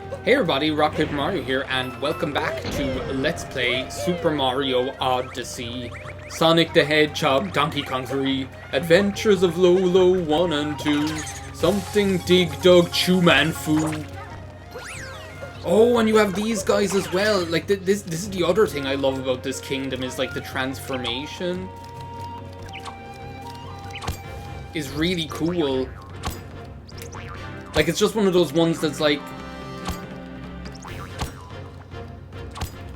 Hey everybody, RockPaperMario here, and welcome back to Let's Play Super Mario Odyssey. Sonic the Hedgehog, Donkey Kong 3, Adventures of Lolo 1 and 2, Something Dig Dug Chew Man Foo. Oh, and you have these guys as well. Like, this is the other thing I love about this kingdom, is like the transformation is really cool. Like, it's just one of those ones that's like,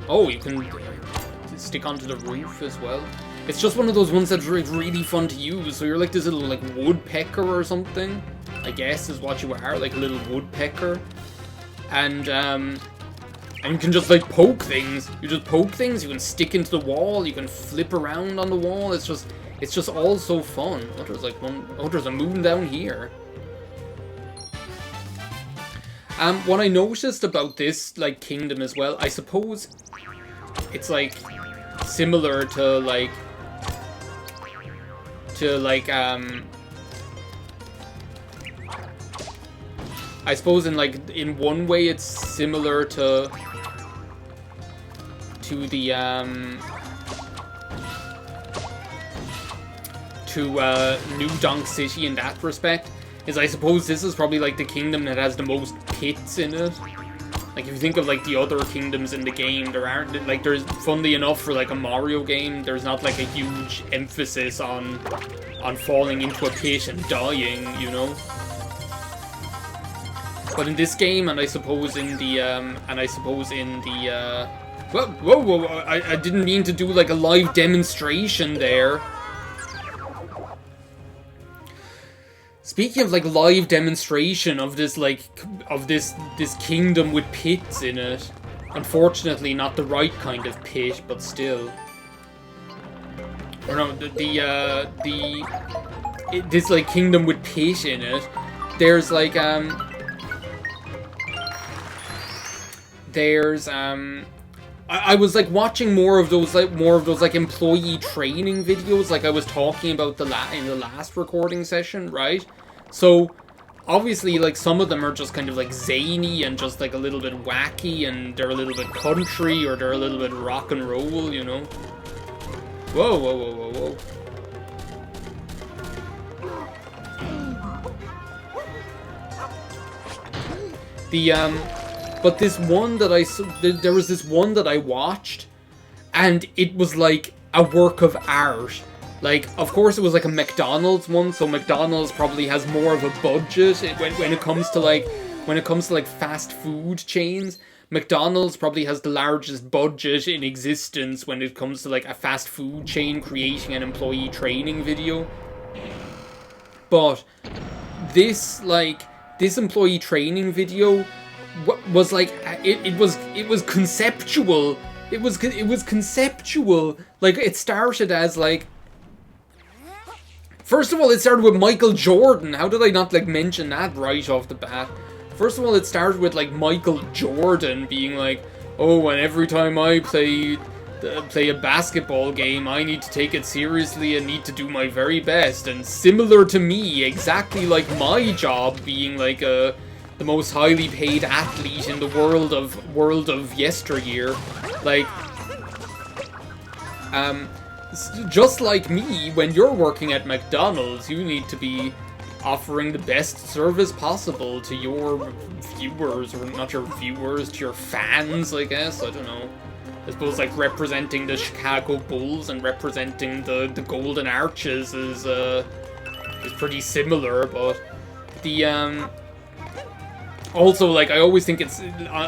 oh, you can stick onto the roof as well. It's just one of those ones that's really fun to use. So you're like this little like woodpecker or something, I guess is what you are, like a little woodpecker. And you can just like poke things. You just poke things, you can stick into the wall, you can flip around on the wall. It's just all so fun. Oh, there's like there's a moon down here. What I noticed about this, like, kingdom as well, I suppose it's, like, similar to, like, I suppose in one way it's similar to the, New Donk City in that respect. Is I suppose this is probably like the kingdom that has the most pits in it. Like if you think of like the other kingdoms in the game, there aren't like there's funnily enough for like a Mario game, there's not like a huge emphasis on falling into a pit and dying, you know. But in this game, and I suppose in the whoa, I didn't mean to do like a live demonstration there. Speaking of like live demonstration of this this kingdom with pits in it, unfortunately not the right kind of pit, but still. Or no, this like kingdom with pit in it. There's like I was like watching more of those like employee training videos, like I was talking about in the last recording session, right? So obviously like some of them are just kind of like zany and just like a little bit wacky, and they're a little bit country or they're a little bit rock and roll, you know. Whoa, whoa, whoa, whoa, whoa. But this one that there was this one that I watched, and it was like a work of art. Like, of course it was like a McDonald's one, so McDonald's probably has more of a budget when it comes to like fast food chains. McDonald's probably has the largest budget in existence when it comes to like a fast food chain creating an employee training video. But this employee training video was like it was conceptual. It was conceptual. Like it started as like, first of all, it started with Michael Jordan. How did I not like mention that right off the bat? First of all, it started with like Michael Jordan being like, oh, and every time I play a basketball game, I need to take it seriously and need to do my very best. And similar to me, exactly like my job being like the most highly paid athlete in the world of yesteryear, like just like me, when you're working at McDonald's, you need to be offering the best service possible to your viewers, or not your viewers, to your fans, I guess. I don't know. I suppose like representing the Chicago Bulls and representing the Golden Arches is pretty similar, but the also, like, I always think it's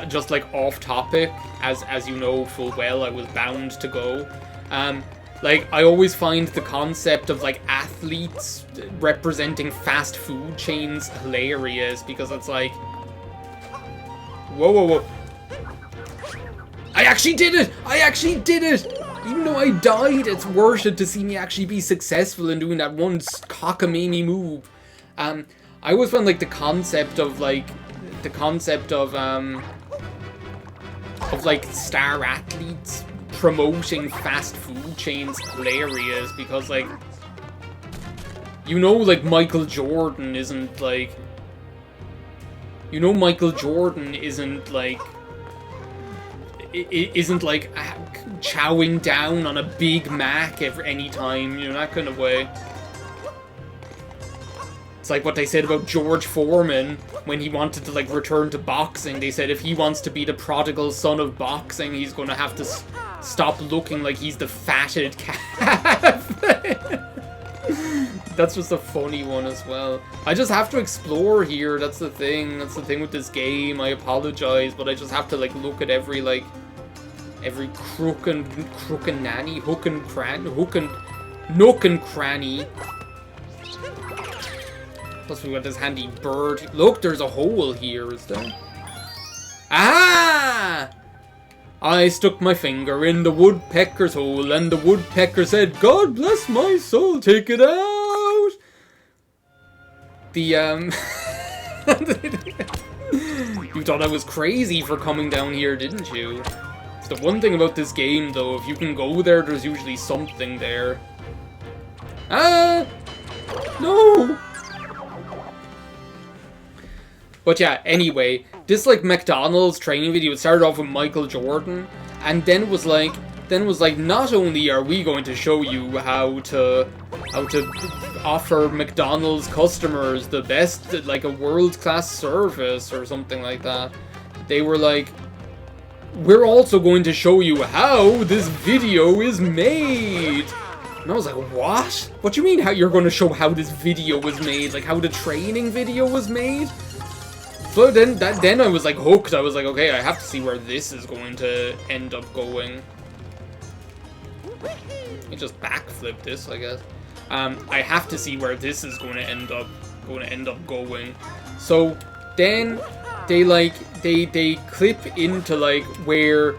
just, like, off-topic, as you know full well, I was bound to go. Like, I always find the concept of, like, athletes representing fast food chains hilarious, because it's like, whoa, whoa, whoa. I actually did it! I actually did it! Even though I died, it's worth it to see me actually be successful in doing that one cockamamie move. I always find, like, the concept of like star athletes promoting fast food chains hilarious, because like, you know, like Michael Jordan isn't like, You know Michael Jordan isn't like chowing down on a Big Mac any time, you know, that kind of way. It's like what they said about George Foreman when he wanted to like return to boxing. They said if he wants to be the prodigal son of boxing, he's going to have to stop looking like he's the fatted calf. That's just a funny one as well. I just have to explore here, that's the thing. That's the thing with this game. I apologize, but I just have to like look at every crook and nanny, hook and nook and cranny. Plus we got this handy bird. Look, there's a hole here, is there? Ah! I stuck my finger in the woodpecker's hole, and the woodpecker said, "God bless my soul, take it out!" You thought I was crazy for coming down here, didn't you? It's the one thing about this game, though. If you can go there, there's usually something there. Ah! No! But yeah, anyway, this like McDonald's training video, it started off with Michael Jordan, and then was like, not only are we going to show you how to offer McDonald's customers the best, like a world-class service or something like that, they were like, we're also going to show you how this video is made. And I was like, what? What do you mean how you're going to show how this video was made? Like how the training video was made? So then I was like hooked. I was like, okay, I have to see where this is going to end up going. Let me just backflip this, I guess. I have to see where this is going to end up going. So then they clip into like where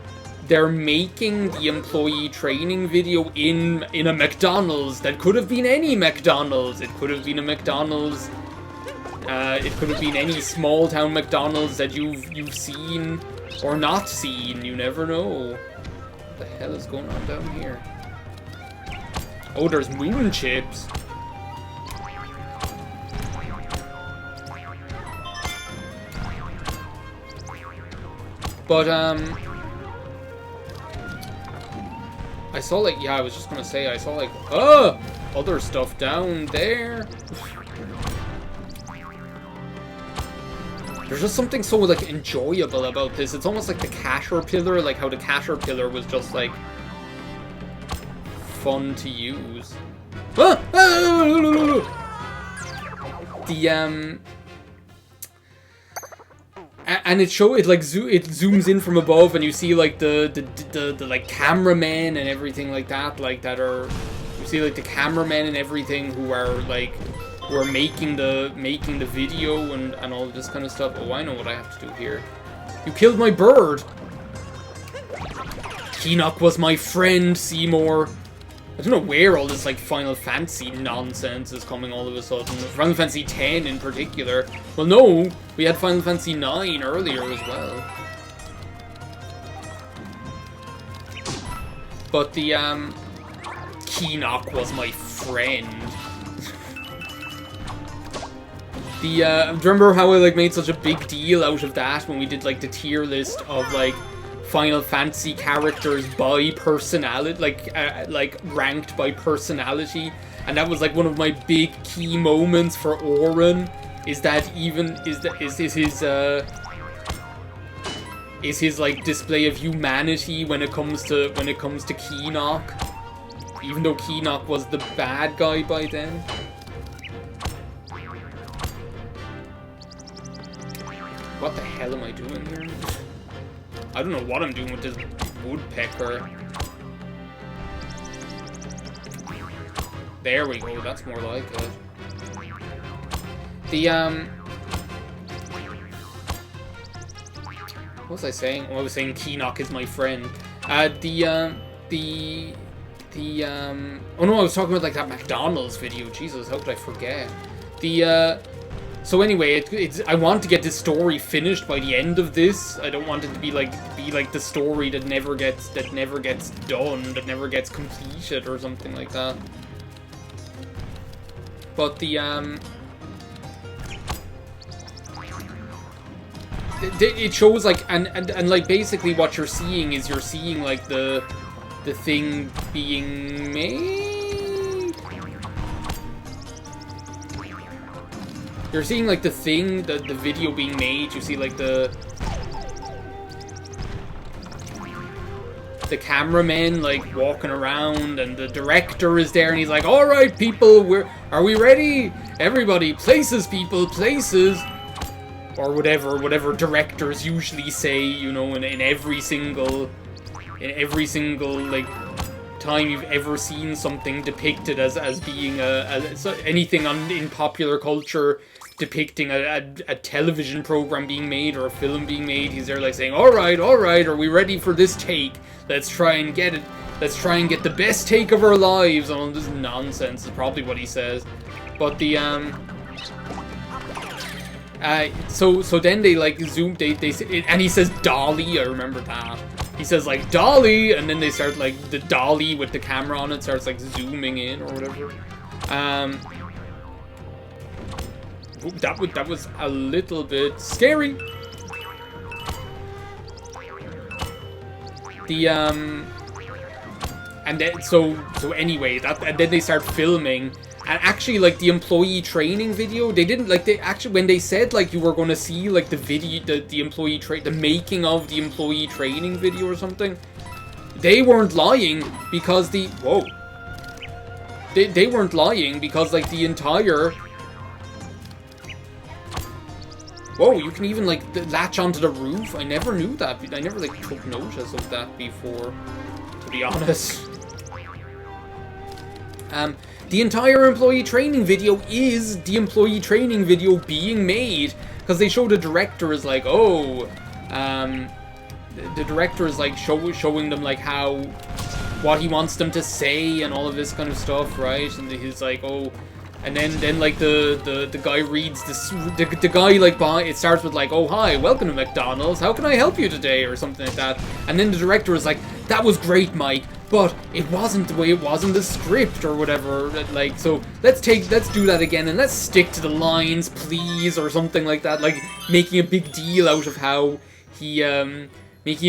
they're making the employee training video in a McDonald's that could have been any McDonald's. It could have been a McDonald's. It could have been any small town McDonald's that you've seen or not seen. You never know. What the hell is going on down here? Oh, there's moon chips. But I saw like, yeah, I was just gonna say I saw like other stuff down there. There's just something so, like, enjoyable about this. It's almost like the Caterpillar, like how the Caterpillar was just, like, fun to use. Ah! And it zooms in from above, and you see, like, the like, cameramen and everything like that, you see, like, the cameramen and everything who are, like, who are making the video and all this kind of stuff. Oh, I know what I have to do here. You killed my bird! Keenock was my friend, Seymour. I don't know where all this, like, Final Fantasy nonsense is coming all of a sudden. Final Fantasy X in particular. Well, no, we had Final Fantasy IX earlier as well. But the, Keenock was my friend. Do you remember how I, like, made such a big deal out of that when we did, like, the tier list of, like, Final Fantasy characters by personality, like ranked by personality, and that was, like, one of my big key moments for Auron, is his, like, display of humanity when it comes to Keenock, even though Keenock was the bad guy by then. What the hell am I doing here? I don't know what I'm doing with this woodpecker. There we go, that's more like it. What was I saying? Oh, I was saying Keenock is my friend. Oh no, I was talking about, like, that McDonald's video. Jesus, how could I forget? So anyway, I want to get this story finished by the end of this. I don't want it to be like the story that never gets done, that never gets completed or something like that. But it shows like and like basically what you're seeing is you're seeing like the thing being made. You're seeing like the thing, the video being made. You see like the cameraman like walking around, and the director is there, and he's like, "All right, people, are we ready? Everybody, places, people, places." Or whatever directors usually say, you know, in every single like time you've ever seen something depicted as being anything in popular culture depicting a television program being made or a film being made. He's there like saying, all right, are we ready for this take? Let's try and get it. Let's try and get the best take of our lives. And all this nonsense is probably what he says. But the so then they like zoom, they and he says dolly. I remember that. He says like dolly, and then they start like the dolly with the camera on it starts like zooming in or whatever. That was a little bit scary. The and then so anyway, and then they start filming. And actually, like, the employee training video, they didn't, like, they actually, when they said, like, you were going to see, like, the video, the employee the making of the employee training video or something, they weren't lying because they weren't lying because, like, the entire, whoa, you can even, like, latch onto the roof. I never knew that. I never, like, took notice of that before, to be honest. The entire employee training video is the employee training video being made, because they show the director is like, oh, the director is like showing them like what he wants them to say and all of this kind of stuff, right? And he's like, oh, and then like the guy reads this, the guy like it starts with like, oh hi, welcome to McDonald's, how can I help you today, or something like that, and then the director is like, that was great, Mike, but it wasn't the way it was in the script or whatever, like, so let's do that again and let's stick to the lines, please, or something like that, like making a big deal out of how he like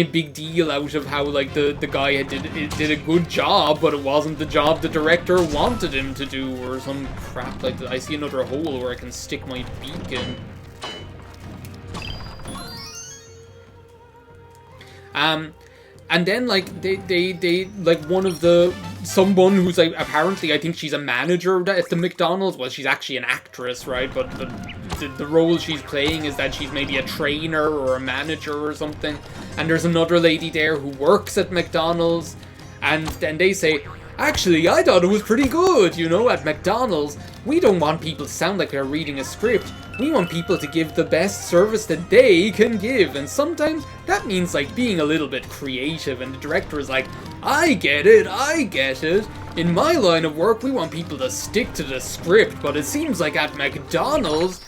the guy did a good job, but it wasn't the job the director wanted him to do, or some crap like that. I see another hole where I can stick my beak in. And then, like, they like, someone who's, like, apparently, I think she's a manager at the McDonald's. Well, she's actually an actress, right? But the role she's playing is that she's maybe a trainer or a manager or something. And there's another lady there who works at McDonald's. And then they say, actually, I thought it was pretty good, you know, at McDonald's. We don't want people to sound like they're reading a script. We want people to give the best service that they can give, and sometimes that means like being a little bit creative, and the director is like, I get it. In my line of work, we want people to stick to the script, but it seems like at McDonald's,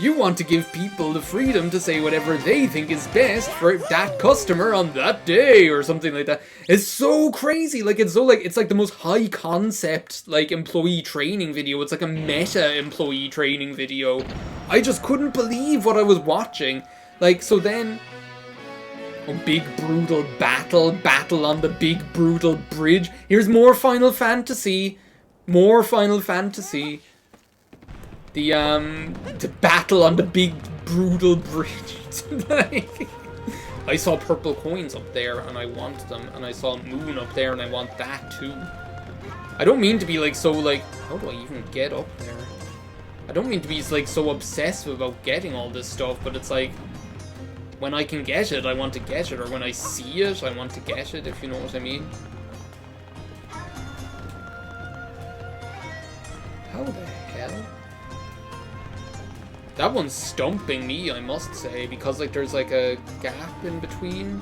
you want to give people the freedom to say whatever they think is best for that customer on that day, or something like that. It's so crazy. Like, it's like the most high concept, like, employee training video. It's like a meta employee training video. I just couldn't believe what I was watching. Like, so then, big brutal battle on the big brutal bridge. Here's more Final Fantasy. The battle on the big brutal bridge. I saw purple coins up there and I want them, and I saw moon up there and I want that too. I don't mean to be like so like, how do I even get up there? I don't mean to be like so obsessive about getting all this stuff, but it's like, when I can get it, I want to get it, or when I see it, I want to get it, if you know what I mean. How the hell? That one's stumping me, I must say, because like there's like a gap in between.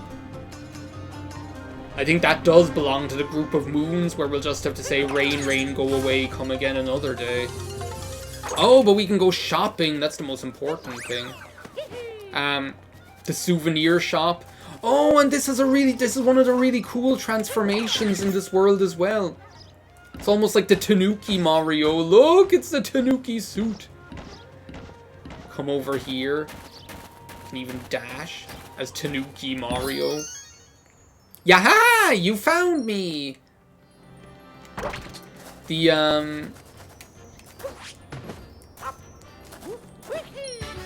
I think that does belong to the group of moons where we'll just have to say, rain, rain, go away, come again another day. Oh, but we can go shopping, that's the most important thing. The souvenir shop. Oh, and this is one of the really cool transformations in this world as well. It's almost like the Tanuki Mario. Look, it's the Tanuki suit. Come over here. can even dash as Tanuki Mario. Yaha! You found me!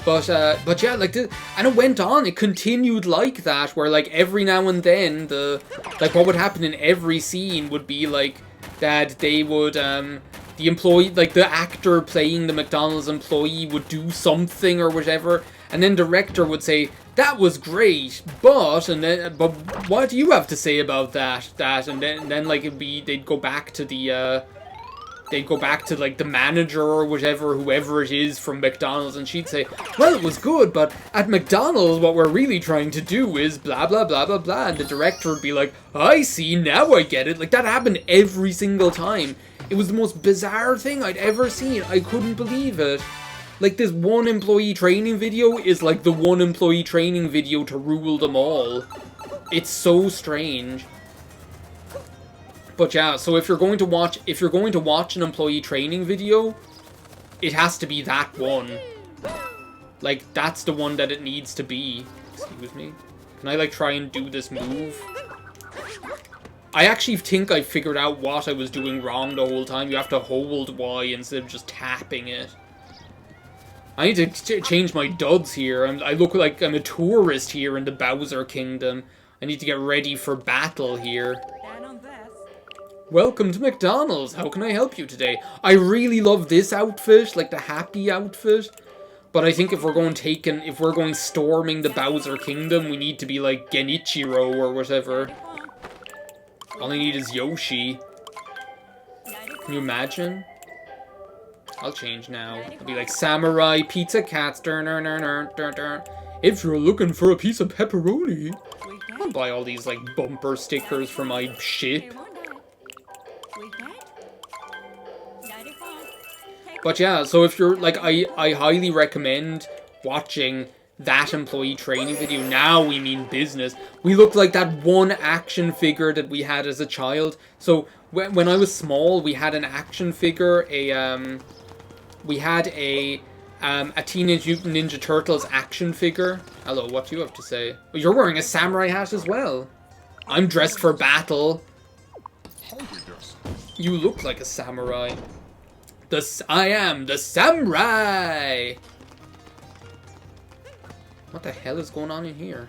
But yeah, like, and it went on, it continued like that, where, like, every now and then, like, what would happen in every scene would be, like, that they would, the employee, like, the actor playing the McDonald's employee would do something or whatever, and then director would say, that was great, but what do you have to say about that, and then like, they'd go back to like the manager or whatever, whoever it is from McDonald's, and she'd say, well, it was good, but at McDonald's what we're really trying to do is blah blah blah blah blah, and the director would be like, I see, now I get it. Like, that happened every single time. It was the most bizarre thing I'd ever seen. I couldn't believe it. Like, this one employee training video is like the one employee training video to rule them all. It's so strange. But yeah, so if you're going to watch an employee training video, it has to be that one. Like, that's the one that it needs to be. Excuse me. Can I, like, try and do this move? I actually think I figured out what I was doing wrong the whole time. You have to hold Y instead of just tapping it. I need to change my duds here. I look like I'm a tourist here in the Bowser Kingdom. I need to get ready for battle here. Welcome to McDonald's. How can I help you today? I really love this outfit, like the happy outfit. But I think if we're going storming the Bowser Kingdom, we need to be like Genichiro or whatever. All I need is Yoshi. Can you imagine? I'll change now. I'll be like Samurai Pizza Cats. If you're looking for a piece of pepperoni, I'll buy all these like bumper stickers for my ship. But yeah, so if you're like, I highly recommend watching that employee training video. Now we mean business. We look like that one action figure that we had as a child. So when I was small, we had an action figure, we had a Teenage Mutant Ninja Turtles action figure. Hello, what do you have to say? Oh, you're wearing a samurai hat as well. I'm dressed for battle. You look like a samurai. I am the samurai! What the hell is going on in here?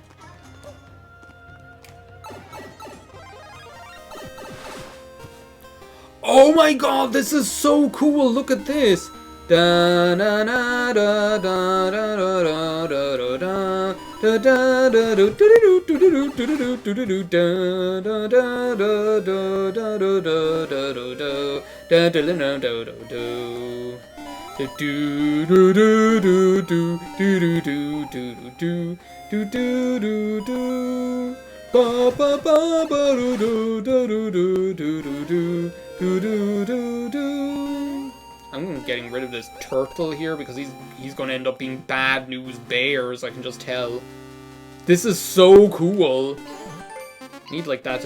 Oh my god, this is so cool! Look at this! Da na na da da da da da da da da da da do do do do do do do do da da da da da da da da da da da da da da do do do do do do do do do do do do do do ba ba ba ba do do do do do do do do do do. I'm getting rid of this turtle here because he's going to end up being bad news bears, I can just tell. This is so cool. Need like that,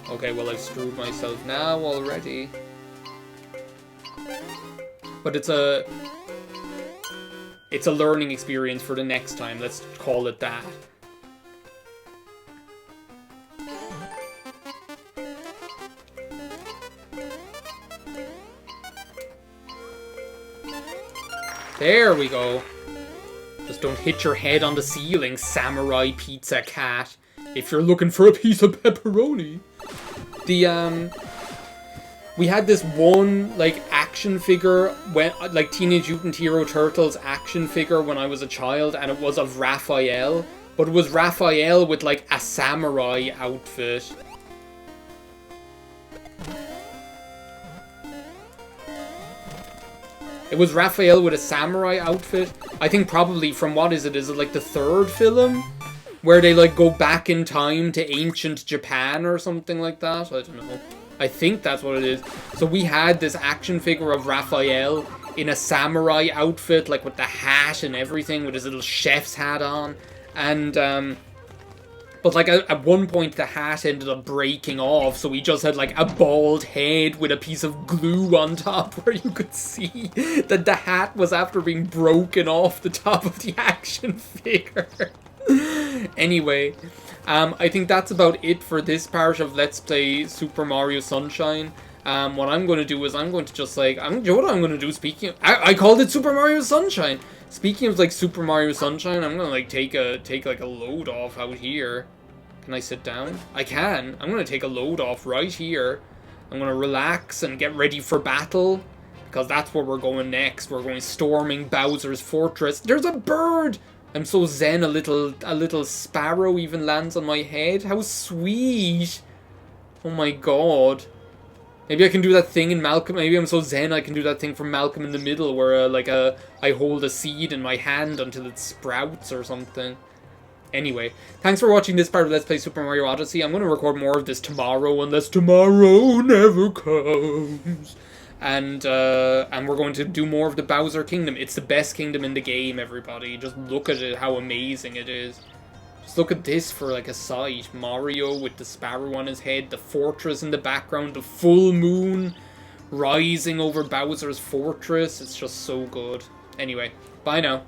okay, well, I've screwed myself now already. But it's a learning experience for the next time, let's call it that. There we go. Just don't hit your head on the ceiling, Samurai Pizza Cat. If you're looking for a piece of pepperoni. We had this one, like, action figure, when, like, Teenage Mutant Hero Turtles action figure when I was a child, and it was of Raphael. But it was Raphael with, like, a samurai outfit. It was Raphael with a samurai outfit. I think probably from, what is it like the third film? Where they like go back in time to ancient Japan or something like that? I don't know. I think that's what it is. So we had this action figure of Raphael in a samurai outfit, like with the hat and everything, with his little chef's hat on. And But, like, at one point, the hat ended up breaking off, so we just had, like, a bald head with a piece of glue on top where you could see that the hat was after being broken off the top of the action figure. Anyway, I think that's about it for this part of Let's Play Super Mario Sunshine. What I'm going to do is I'm going to just, like, you know what I'm going to do, speaking of, I called it Super Mario Sunshine. Speaking of, like, Super Mario Sunshine, I'm going to, like, take a load off out here. Can I sit down? I can. I'm going to take a load off right here. I'm going to relax and get ready for battle, because that's where we're going next. We're going storming Bowser's Fortress. There's a bird! I'm so zen, a little sparrow even lands on my head. How sweet! Oh my god. Maybe I can do that thing in Malcolm. Maybe I'm so zen I can do that thing from Malcolm in the Middle where I hold a seed in my hand until it sprouts or something. Anyway, thanks for watching this part of Let's Play Super Mario Odyssey. I'm going to record more of this tomorrow, unless tomorrow never comes. And we're going to do more of the Bowser Kingdom. It's the best kingdom in the game, everybody. Just look at it, how amazing it is. Just look at this for, like, a sight. Mario with the sparrow on his head, the fortress in the background, the full moon rising over Bowser's Fortress. It's just so good. Anyway, bye now.